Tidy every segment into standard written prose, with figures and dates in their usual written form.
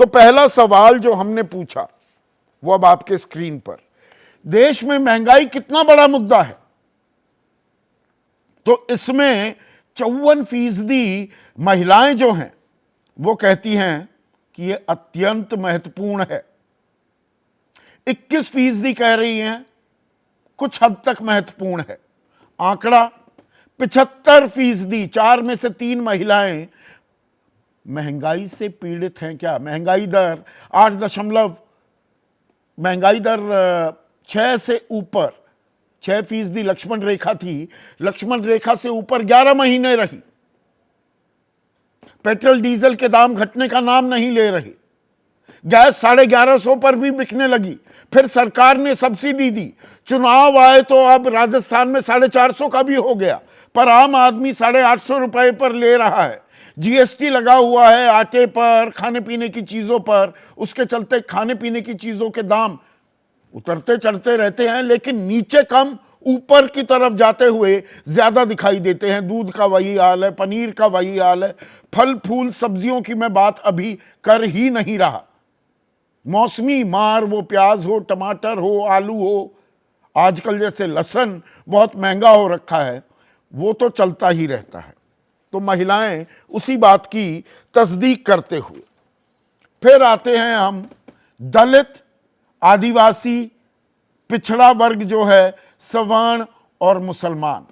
तो पहला सवाल जो हमने पूछा वो अब आपके स्क्रीन पर, देश में महंगाई कितना बड़ा मुद्दा है? तो इसमें 54% महिलाएं जो हैं वो कहती हैं कि ये अत्यंत महत्वपूर्ण है। 21% कह रही हैं कुछ हद तक महत्वपूर्ण है। आंकड़ा 75%, 4 में से 3 महिलाएं महंगाई से पीड़ित हैं। क्या महंगाई दर 6 से ऊपर, 6% लक्ष्मण रेखा थी, लक्ष्मण रेखा से ऊपर 11 महीने रही। पेट्रोल डीजल के दाम घटने का नाम नहीं ले रहे। गैस 1150 पर भी बिकने लगी। फिर सरकार ने सब्सिडी दी। चुनाव आए तो अब राजस्थान में 450 का भी हो गया, पर आम आदमी 850 रुपए पर ले रहा है। जीएसटी लगा हुआ है आटे पर, खाने पीने की चीजों पर। उसके चलते खाने पीने की चीजों के दाम उतरते चढ़ते रहते हैं, लेकिन नीचे कम ऊपर की तरफ जाते हुए ज्यादा दिखाई देते हैं। दूध का वही हाल है, पनीर का वही हाल है, फल फूल सब्जियों की मैं बात अभी कर ही नहीं रहा। मौसमी मार, वो प्याज हो, टमाटर हो, आलू हो, आजकल जैसे लहसुन बहुत महंगा हो रखा है, वो तो चलता ही रहता है। तो महिलाएं उसी बात की तस्दीक करते हुए फिर आते हैं हम दलित, आदिवासी, पिछड़ा वर्ग जो है, सवर्ण और मुसलमान।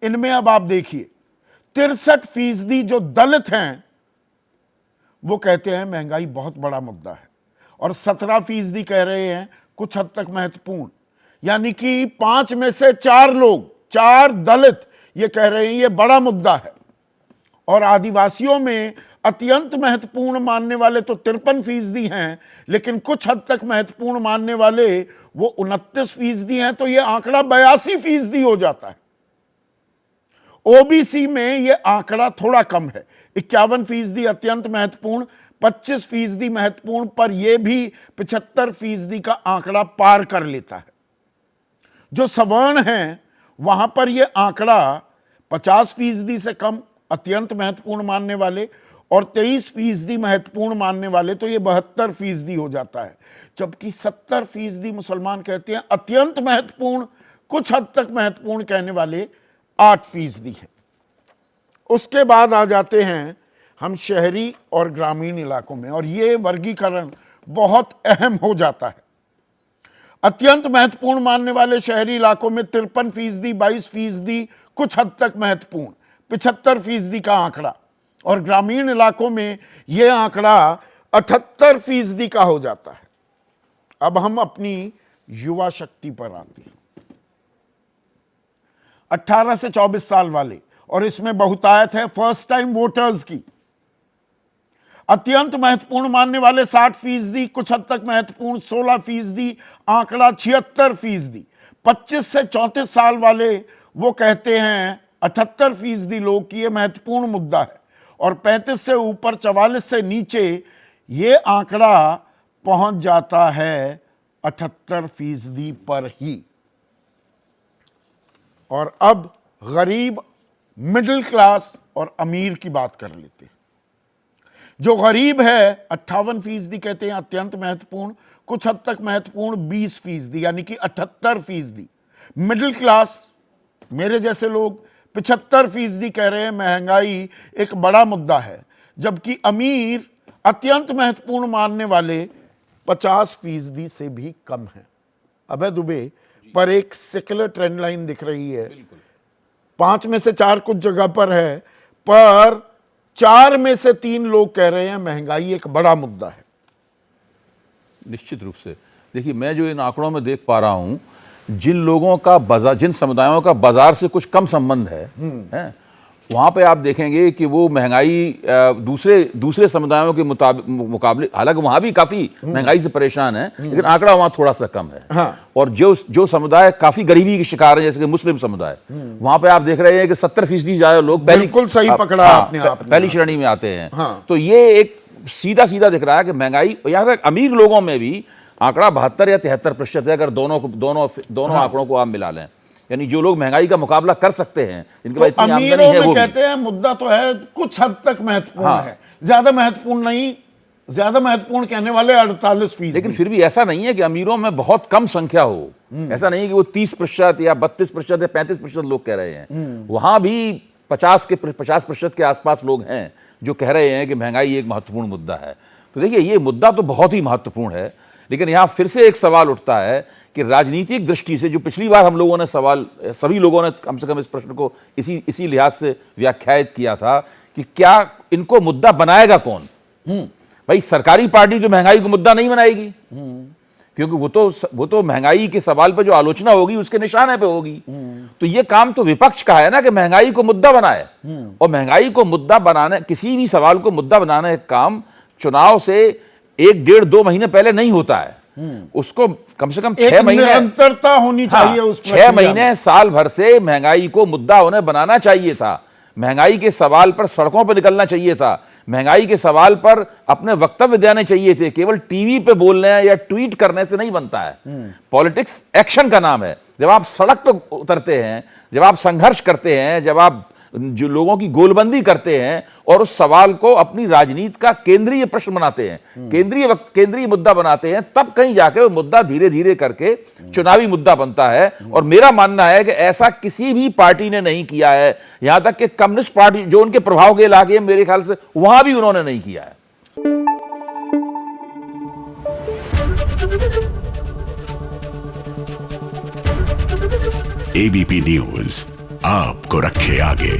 इनमें अब आप देखिए 63% जो दलित हैं वो कहते हैं महंगाई बहुत बड़ा मुद्दा है, और 17% कह रहे हैं कुछ हद तक महत्वपूर्ण। यानी कि 5 में से 4 लोग, 4 दलित ये कह रहे हैं ये बड़ा मुद्दा है। और आदिवासियों में अत्यंत महत्वपूर्ण मानने वाले तो 53% हैं, लेकिन कुछ हद तक महत्वपूर्ण मानने वाले वो 29% हैं। तो ये आंकड़ा 82% हो जाता है। ओबीसी में ये आंकड़ा थोड़ा कम है, 51% अत्यंत महत्वपूर्ण, 25% महत्वपूर्ण, पर यह भी 75% का आंकड़ा पार कर लेता है। जो सवर्ण हैं वहां पर यह आंकड़ा 50% से कम अत्यंत महत्वपूर्ण मानने वाले, और 23% महत्वपूर्ण मानने वाले, तो ये 72% हो जाता है। जबकि 70% मुसलमान कहते हैं अत्यंत महत्वपूर्ण, कुछ हद तक महत्वपूर्ण कहने वाले 8% है। उसके बाद आ जाते हैं हम शहरी और ग्रामीण इलाकों में, और ये वर्गीकरण बहुत अहम हो जाता है। अत्यंत महत्वपूर्ण मानने वाले शहरी इलाकों में 53%, 22% कुछ हद तक महत्वपूर्ण, 75% का आंकड़ा, और ग्रामीण इलाकों में यह आंकड़ा 78% का हो जाता है। अब हम अपनी युवा शक्ति पर आते हैं। 18 से 24 साल वाले, और इसमें बहुतायत है फर्स्ट टाइम वोटर्स की। अत्यंत महत्वपूर्ण मानने वाले 60%, कुछ हद तक महत्वपूर्ण 16%, आंकड़ा 76%। 25 से 34 साल वाले वो कहते हैं 78% लोग कि ये महत्वपूर्ण मुद्दा है, और 35 से ऊपर 44 से नीचे ये आंकड़ा पहुंच जाता है 78% पर ही। और अब गरीब, मिडिल क्लास और अमीर की बात कर लेते हैं। जो गरीब है 58% कहते हैं अत्यंत महत्वपूर्ण, कुछ हद तक महत्वपूर्ण 20%, यानी कि 78%। मिडिल क्लास मेरे जैसे लोग 75% कह रहे हैं महंगाई एक बड़ा मुद्दा है, जबकि अमीर अत्यंत महत्वपूर्ण मानने वाले 50% से भी कम है। अबे दुबे पर एक सेकुलर ट्रेंड लाइन दिख रही है। 5 में से 4 कुछ जगह पर है, पर 4 में से 3 लोग कह रहे हैं महंगाई एक बड़ा मुद्दा है। निश्चित रूप से देखिए, मैं जो इन आंकड़ों में देख पा रहा हूं, जिन लोगों का बाजार, जिन समुदायों का बाजार से कुछ कम संबंध है, वहां पे आप देखेंगे कि वो महंगाई दूसरे समुदायों के मुकाबले, हालांकि वहां भी काफी महंगाई से परेशान है, लेकिन आंकड़ा वहां थोड़ा सा कम है। हाँ। और जो समुदाय काफी गरीबी के शिकार है, जैसे कि मुस्लिम समुदाय, वहां पे आप देख रहे हैं कि 70% ज्यादा लोग बिल्कुल सही पकड़ा आपने पहली श्रेणी में आते हैं। हाँ। तो ये एक सीधा दिख रहा है कि महंगाई, यहाँ तक अमीर लोगों में भी आंकड़ा 72 या 73% है, अगर दोनों आंकड़ों को आप मिला लें। यानी जो लोग महंगाई का मुकाबला कर सकते हैं, जिनके पास इतनी आमदनी है, वो कहते हैं मुद्दा तो है, कुछ हद तक महत्वपूर्ण है, ज्यादा महत्वपूर्ण नहीं, ज्यादा महत्वपूर्ण कहने वाले 48%। लेकिन फिर भी ऐसा नहीं है कि अमीरों में बहुत कम संख्या हो, ऐसा नहीं है कि वो 30% या 32% या 35% लोग कह रहे हैं। वहां भी 50% के आसपास लोग हैं जो कह रहे हैं कि महंगाई एक महत्वपूर्ण मुद्दा है। तो देखिए, ये मुद्दा तो बहुत ही महत्वपूर्ण है, लेकिन यहां फिर से एक सवाल उठता है कि राजनीतिक दृष्टि से, जो पिछली बार हम लोगों ने सभी लोगों ने कम से कम इस प्रश्न को इसी लिहाज से व्याख्यायित किया था कि क्या इनको मुद्दा बनाएगा कौन। भाई, सरकारी पार्टी जो महंगाई को मुद्दा नहीं बनाएगी, क्योंकि वो तो महंगाई के सवाल पे जो आलोचना होगी उसके निशाने पे होगी। तो ये काम तो विपक्ष का है ना कि महंगाई को मुद्दा बनाए, और महंगाई को मुद्दा बनाने, किसी भी सवाल को मुद्दा बनाने का काम चुनाव से 1, 1.5, 2 महीने पहले नहीं होता है। उसको कम से कम 6 महीने निरंतरता होनी चाहिए। उस 6 महीने, साल भर से महंगाई को मुद्दा उन्हें बनाना चाहिए था। महंगाई के सवाल पर सड़कों पर निकलना चाहिए था, महंगाई के सवाल पर अपने वक्तव्य देने चाहिए थे। केवल टीवी पे बोलने या ट्वीट करने से नहीं बनता है। पॉलिटिक्स एक्शन का नाम है। जब आप सड़क पर उतरते हैं, जब आप संघर्ष करते हैं, जब आप जो लोगों की गोलबंदी करते हैं और उस सवाल को अपनी राजनीति का केंद्रीय प्रश्न बनाते हैं, केंद्रीय मुद्दा बनाते हैं, तब कहीं जाके वो मुद्दा धीरे धीरे करके चुनावी मुद्दा बनता है। और मेरा मानना है कि ऐसा किसी भी पार्टी ने नहीं किया है, यहां तक कि कम्युनिस्ट पार्टी जो उनके प्रभाव के इलाके हैं, मेरे ख्याल से वहां भी उन्होंने नहीं किया है। एबीपी न्यूज आपको रखे आगे।